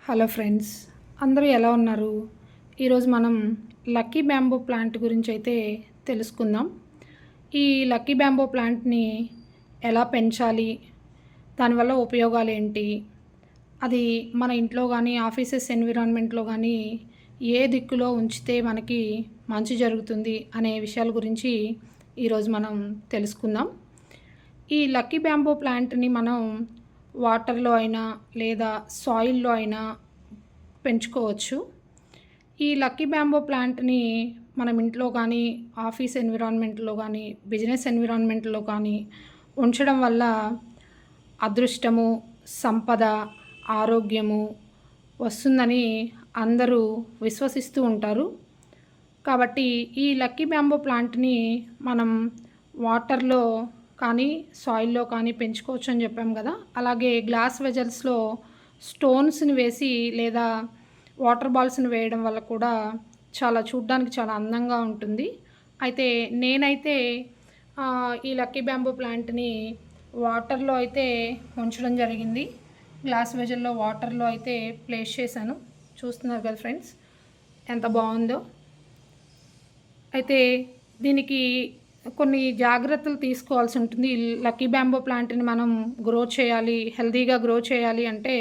Hello friends, అందరూ ఎలా ఉన్నారు? ఈరోజు మనం లక్కీ బ్యాంబూ ప్లాంట్ గురించి అయితే తెలుసుకుందాం. ఈ లక్కీ బ్యాంబూ ప్లాంట్ని ఎలా పెంచాలి, దానివల్ల ఉపయోగాలు ఏంటి, అది మన ఇంట్లో కానీ ఆఫీసెస్ ఎన్విరాన్మెంట్లో కానీ ఏ దిక్కులో ఉంచితే మనకి మంచి జరుగుతుంది అనే విషయాల గురించి ఈరోజు మనం తెలుసుకుందాం. ఈ లక్కీ బ్యాంబూ ప్లాంట్ని మనం వాటర్లో అయినా లేదా సాయిల్లో అయినా పెంచుకోవచ్చు. ఈ లక్కీ బ్యాంబూ ప్లాంట్ని మనం ఇంట్లో కానీ ఆఫీస్ ఎన్విరాన్మెంట్లో కానీ బిజినెస్ ఎన్విరాన్మెంట్లో కానీ ఉంచడం వల్ల అదృష్టము, సంపద, ఆరోగ్యము వస్తుందని అందరూ విశ్వసిస్తూ ఉంటారు. కాబట్టి ఈ లక్కీ బ్యాంబూ ప్లాంట్ని మనం వాటర్లో కానీ సాయిల్లో కానీ పెంచుకోవచ్చు అని చెప్పాం కదా. అలాగే గ్లాస్ వెజల్స్లో స్టోన్స్ని వేసి లేదా వాటర్ బాల్స్ని వేయడం వల్ల కూడా చూడ్డానికి చాలా అందంగా ఉంటుంది. అయితే నేనైతే ఈ లక్కీ బ్యాంబూ ప్లాంట్ని వాటర్లో అయితే ఉంచడం జరిగింది. గ్లాస్ వెజల్లో వాటర్లో అయితే ప్లేస్ చేశాను. చూస్తున్నారు కదా ఫ్రెండ్స్, ఎంత బాగుందో. అయితే దీనికి కొన్ని జాగ్రత్తలు తీసుకోవాల్సి ఉంటుంది. లక్కీ బ్యాంబూ ప్లాంట్ని మనం గ్రో చేయాలి, హెల్తీగా గ్రో చేయాలి అంటే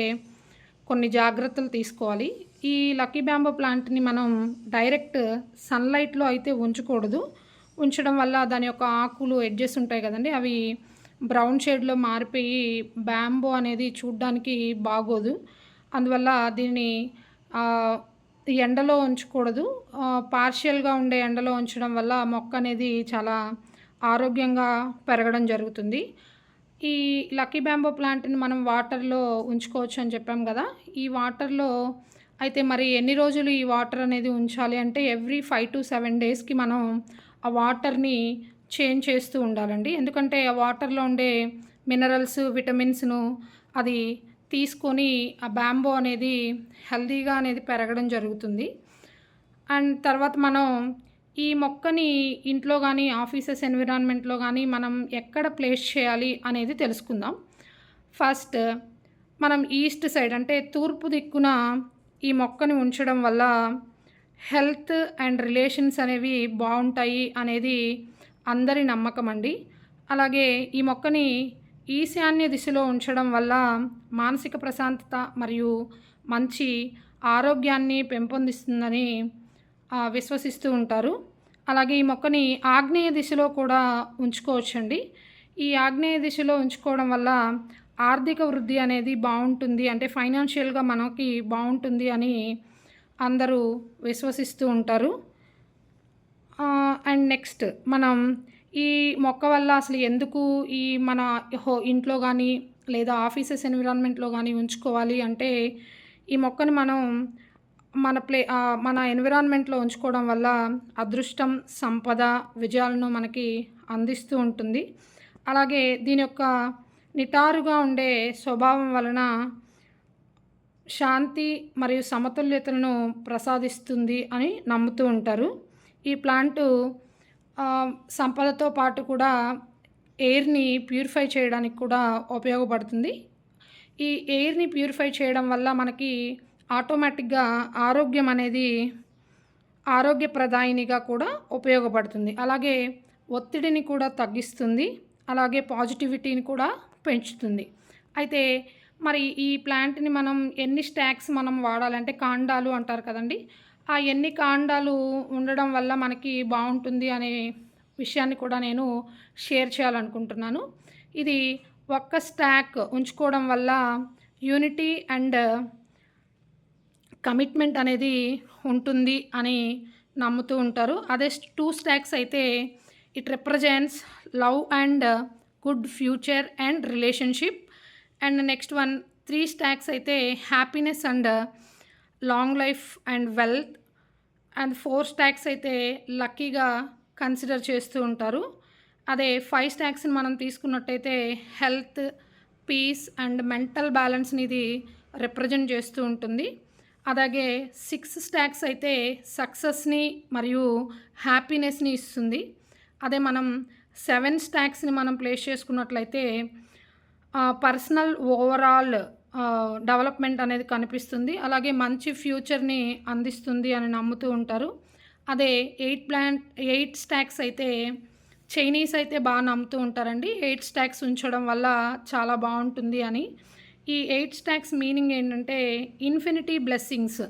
కొన్ని జాగ్రత్తలు తీసుకోవాలి. ఈ లక్కీ బ్యాంబూ ప్లాంట్ని మనం డైరెక్ట్ సన్లైట్లో అయితే ఉంచకూడదు. ఉంచడం వల్ల దాని యొక్క ఆకులు ఎడ్జెస్ ఉంటాయి కదండి, అవి బ్రౌన్ షేడ్లో మారిపోయి బ్యాంబూ అనేది చూడ్డానికి బాగోదు. అందువల్ల దీన్ని ఎండలో ఉంచకూడదు. పార్షియల్గా ఉండే ఎండలో ఉంచడం వల్ల మొక్క అనేది చాలా ఆరోగ్యంగా పెరగడం జరుగుతుంది. ఈ లక్కీ బ్యాంబూ ప్లాంట్ని మనం వాటర్లో ఉంచుకోవచ్చు అని చెప్పాం కదా. ఈ వాటర్లో అయితే మరి ఎన్ని రోజులు ఈ వాటర్ అనేది ఉంచాలి అంటే ఎవ్రీ 5 to 7 డేస్కి మనం ఆ వాటర్ని చేంజ్ చేస్తూ ఉండాలండి. ఎందుకంటే ఆ వాటర్లో ఉండే మినరల్స్, విటమిన్స్ను అది తీసుకొని ఆ బ్యాంబూ అనేది హెల్తీగా అనేది పెరగడం జరుగుతుంది. అండ్ తర్వాత మనం ఈ మొక్కని ఇంట్లో కానీ ఆఫీసెస్ ఎన్విరాన్మెంట్లో కానీ మనం ఎక్కడ ప్లేస్ చేయాలి అనేది తెలుసుకుందాం. ఫస్ట్ మనం ఈస్ట్ సైడ్ అంటే తూర్పు దిక్కున ఈ మొక్కని ఉంచడం వల్ల హెల్త్ అండ్ రిలేషన్స్ అనేవి బాగుంటాయి అనేది అందరి నమ్మకం అండి. అలాగే ఈ మొక్కని ఈశాన్య దిశలో ఉంచడం వల్ల మానసిక ప్రశాంతత మరియు మంచి ఆరోగ్యాన్ని పెంపొందిస్తుందని విశ్వసిస్తూ ఉంటారు. అలాగే ఈ మొక్కని ఆగ్నేయ దిశలో కూడా ఉంచుకోవచ్చండి. ఈ ఆగ్నేయ దిశలో ఉంచుకోవడం వల్ల ఆర్థిక వృద్ధి అనేది బాగుంటుంది, అంటే ఫైనాన్షియల్గా మనకి బాగుంటుంది అని అందరూ విశ్వసిస్తూ ఉంటారు. అండ్ నెక్స్ట్ మనం ఈ మొక్క వల్ల అసలు ఎందుకు ఈ మన ఇంట్లో కానీ లేదా ఆఫీసెస్ ఎన్విరాన్మెంట్లో కానీ ఉంచుకోవాలి అంటే ఈ మొక్కని మనం మన ఎన్విరాన్మెంట్లో ఉంచుకోవడం వల్ల అదృష్టం, సంపద, విజయాలను మనకి అందిస్తూ ఉంటుంది. అలాగే దీని యొక్క నిటారుగా ఉండే స్వభావం వలన శాంతి మరియు సమతుల్యతను ప్రసాదిస్తుంది అని నమ్ముతూ ఉంటారు. ఈ ప్లాంటు సంపదతో పాటు కూడా ఎయిర్ని ప్యూరిఫై చేయడానికి కూడా ఉపయోగపడుతుంది. ఈ ఎయిర్ని ప్యూరిఫై చేయడం వల్ల మనకి ఆటోమేటిక్గా ఆరోగ్యం అనేది ఆరోగ్యప్రదాయినిగా కూడా ఉపయోగపడుతుంది. అలాగే ఒత్తిడిని కూడా తగ్గిస్తుంది. అలాగే పాజిటివిటీని కూడా పెంచుతుంది. అయితే మరి ఈ ప్లాంట్ని మనం ఎన్ని స్టాక్స్ మనం వాడాలంటే కాండాలు అంటారు కదండి, ఆ ఎన్ని కాండాలు ఉండడం వల్ల మనకి బాగుంటుంది అనే విషయాన్ని కూడా నేను షేర్ చేయాలనుకుంటున్నాను. ఇది ఒక్క స్టాక్ ఉంచుకోవడం వల్ల యూనిటీ అండ్ కమిట్మెంట్ అనేది ఉంటుంది అని నమ్ముతూ ఉంటారు. అదే 2 స్టాక్స్ అయితే it represents love and good future and relationship. And next one 3 stacks అయితే happiness and long life and wealth. And 4 stacks అయితే లక్కీగా కన్సిడర్ చేస్తూ ఉంటారు. అదే 5 స్టాక్స్ని మనం తీసుకున్నట్టయితే హెల్త్, పీస్ అండ్ మెంటల్ బ్యాలెన్స్ని ఇది రిప్రజెంట్ చేస్తూ ఉంటుంది. అలాగే 6 స్టాక్స్ అయితే సక్సెస్ని మరియు హ్యాపీనెస్ని ఇస్తుంది. అదే మనం 7 స్టాక్స్ని మనం ప్లేస్ చేసుకున్నట్లయితే పర్సనల్ ఓవరాల్ డెవలప్‌మెంట్ అనేది కనిపిస్తుంది. అలాగే మంచి ఫ్యూచర్‌ని అందిస్తుంది అని నమ్ముతూ ఉంటారు. అదే 8 స్టాక్స్ అయితే చైనీస్ అయితే నమ్ముతూ ఉంటారండి. 8 స్టాక్స్ ఉంచడం వల్ల చాలా బావుంటుంది అని. ఈ 8 స్టాక్స్ మీనింగ్ ఏంటంటే ఇన్ఫినిటీ బ్లెస్సింగ్స్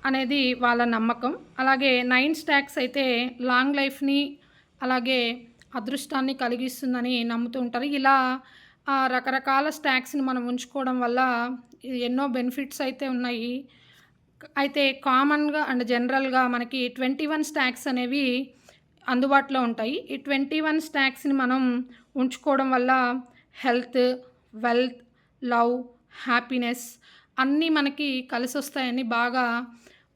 అనేది వాళ్ళ నమ్మకం. అలాగే 9 స్టాక్స్ అయితే లాంగ్ లైఫ్‌ని అలాగే అదృష్టాన్ని కలిగిస్తుందని నమ్ముతూ ఉంటారు. ఇలా రకరకాల స్టాక్స్‌ని మనం ఉంచుకోవడం వల్ల ఎన్నో బెనిఫిట్స్ అయితే ఉన్నాయి. అయితే కామన్‌గా అండ్ జనరల్‌గా మనకి 21 స్టాక్స్ అనేవి అందుబాటులో ఉంటాయి. ఈ 21 స్టాక్స్‌ని మనం ఉంచుకోవడం వల్ల హెల్త్, వెల్త్, లవ్, హ్యాపీనెస్ అన్నీ మనకి కలిసొస్తాయని బాగా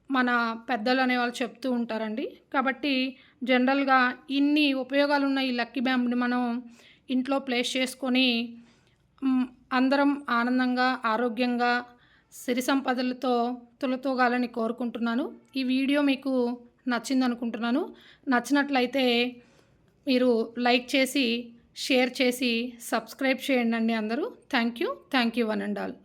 మన పెద్దలు అనేవాళ్ళు చెప్తూ ఉంటారండి. కాబట్టి జనరల్‌గా ఇన్ని ఉపయోగాలున్న ఈ లక్కీ బ్యాంబ్‌ని మనం ఇంట్లో ప్లేస్ చేసుకొని అందరం ఆనందంగా, ఆరోగ్యంగా, సిరి సంపదలతో తులతూగాలని కోరుకుంటున్నాను. ఈ వీడియో మీకు నచ్చిందనుకుంటున్నాను. నచ్చినట్లయితే మీరు లైక్ చేసి, షేర్ చేసి, సబ్స్క్రైబ్ చేయండండి అందరూ. Thank you one and all.